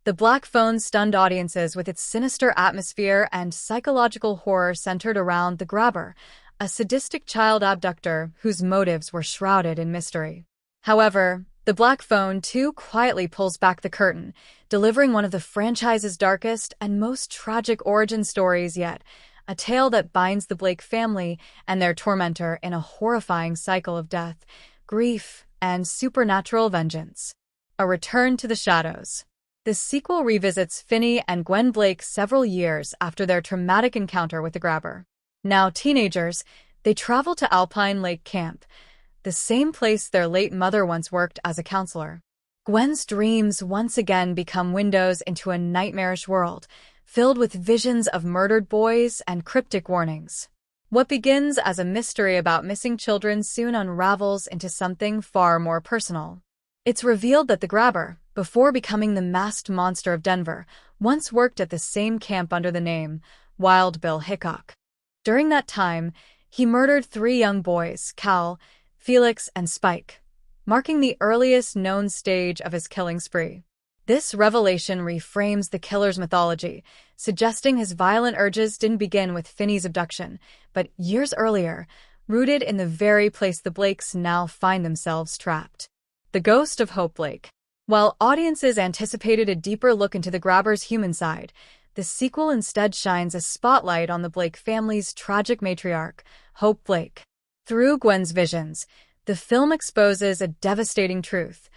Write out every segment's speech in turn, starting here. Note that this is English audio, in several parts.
The Black Phone stunned audiences with its sinister atmosphere and psychological horror centered around the grabber, a sadistic child abductor whose motives were shrouded in mystery. However, The Black Phone too quietly pulls back the curtain, delivering one of the franchise's darkest and most tragic origin stories yet, a tale that binds the Blake family and their tormentor in a horrifying cycle of death, grief, and supernatural vengeance. A Return to the Shadows. The sequel revisits Finney and Gwen Blake several years after their traumatic encounter with the grabber. Now teenagers, they travel to Alpine Lake Camp, the same place their late mother once worked as a counselor. Gwen's dreams once again become windows into a nightmarish world, filled with visions of murdered boys and cryptic warnings. What begins as a mystery about missing children soon unravels into something far more personal. It's revealed that the grabber, before becoming the masked monster of Denver, once worked at the same camp under the name Wild Bill Hickok. During that time, he murdered 3 young boys, Cal, Felix, and Spike, marking the earliest known stage of his killing spree. This revelation reframes the killer's mythology, suggesting his violent urges didn't begin with Finney's abduction, but years earlier, rooted in the very place the Blakes now find themselves trapped. The Ghost of Hope Blake. While audiences anticipated a deeper look into the grabber's human side, the sequel instead shines a spotlight on the Blake family's tragic matriarch, Hope Blake. Through Gwen's visions, the film exposes a devastating truth.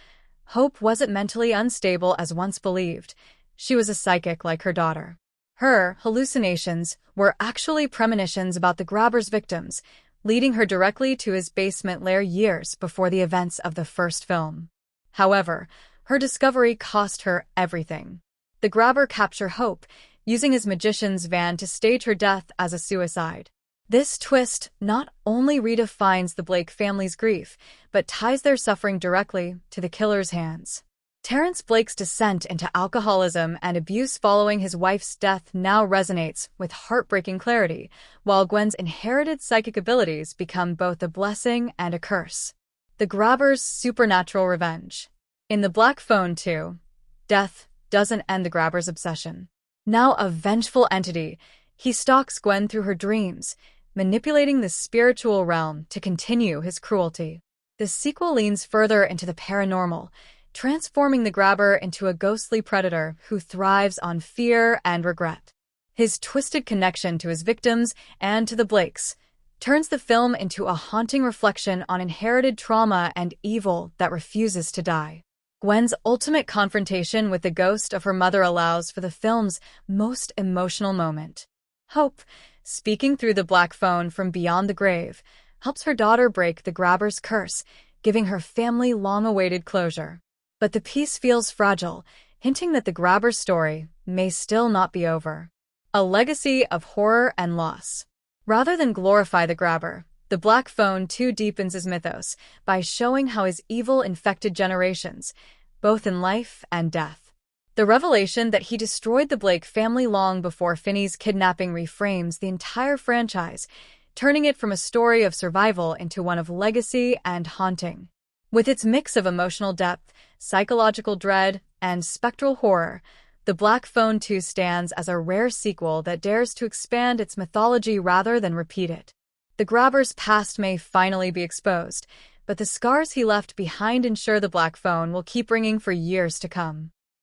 Hope wasn't mentally unstable as once believed. She was a psychic like her daughter. Her hallucinations were actually premonitions about the grabber's victims, leading her directly to his basement lair years before the events of the first film. However, her discovery cost her everything. The grabber captured Hope, using his magician's van to stage her death as a suicide. This twist not only redefines the Blake family's grief, but ties their suffering directly to the killer's hands. Terrence Blake's descent into alcoholism and abuse following his wife's death now resonates with heartbreaking clarity, while Gwen's inherited psychic abilities become both a blessing and a curse. The grabber's supernatural revenge. In The Black Phone 2, death doesn't end the grabber's obsession. Now a vengeful entity, he stalks Gwen through her dreams, manipulating the spiritual realm to continue his cruelty. The sequel leans further into the paranormal, transforming the grabber into a ghostly predator who thrives on fear and regret. His twisted connection to his victims and to the Blakes turns the film into a haunting reflection on inherited trauma and evil that refuses to die. Gwen's ultimate confrontation with the ghost of her mother allows for the film's most emotional moment. Hope, speaking through the Black Phone from beyond the grave, helps her daughter break the grabber's curse, giving her family long-awaited closure. But the piece feels fragile, hinting that the grabber's story may still not be over. A legacy of horror and loss. Rather than glorify the grabber, The Black Phone too deepens his mythos by showing how his evil infected generations, both in life and death. The revelation that he destroyed the Blake family long before Finney's kidnapping reframes the entire franchise, turning it from a story of survival into one of legacy and haunting. With its mix of emotional depth, psychological dread, and spectral horror, The Black Phone 2 stands as a rare sequel that dares to expand its mythology rather than repeat it. The grabber's past may finally be exposed, but the scars he left behind ensure The Black Phone will keep ringing for years to come.